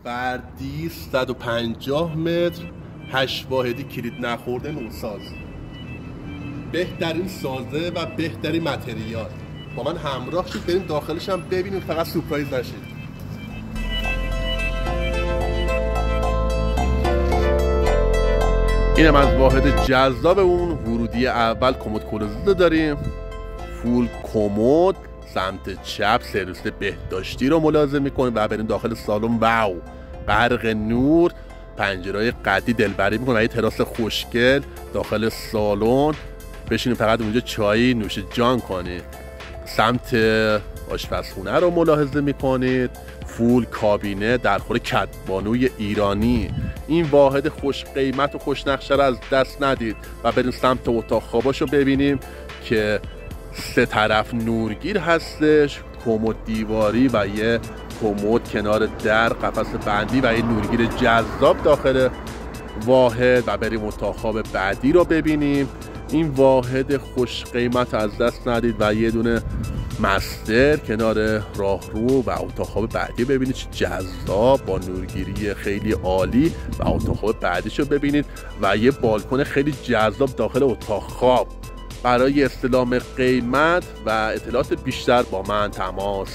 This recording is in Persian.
فردی 150 متر 8 واحدی کلید نخورده نوساز، بهترین سازه و بهترین متریال. با من همراه شید بریم داخلش هم ببینیم، فقط سورپرایز نشید. اینم از واحد جذاب اون. ورودی اول کمد کلوزت داریم، فول کمد. سمت چپ سرویس بهداشتی رو ملاحظه میکنیم و بریم داخل سالن. واو، برق نور، پنجره‌های قدی دلبری میکنه و یه تراس خوشگل داخل سالن. بشینیم فقط اونجا چای نوش جان کنید. سمت آشپزخونه رو ملاحظه میکنید، فول کابینه درخور کدبانوی ایرانی. این واحد خوش قیمت و خوش نقشه رو از دست ندید و بریم سمت اتاق خواباشو ببینیم که 3 طرف نورگیر هستش، کمد دیواری و یه کمد کنار در، قفس بندی و یه نورگیر جذاب داخل واحد. و بریم اتاق خواب بعدی رو ببینیم. این واحد خوش قیمت از دست ندید و یه دونه مستر کنار راهرو و اتاق خواب بعدی ببینید چه جذاب با نورگیری خیلی عالی. و اتاق خواب بعدیشو ببینید و یه بالکن خیلی جذاب داخل اتاق خواب. برای استلام قیمت و اطلاعات بیشتر با من تماس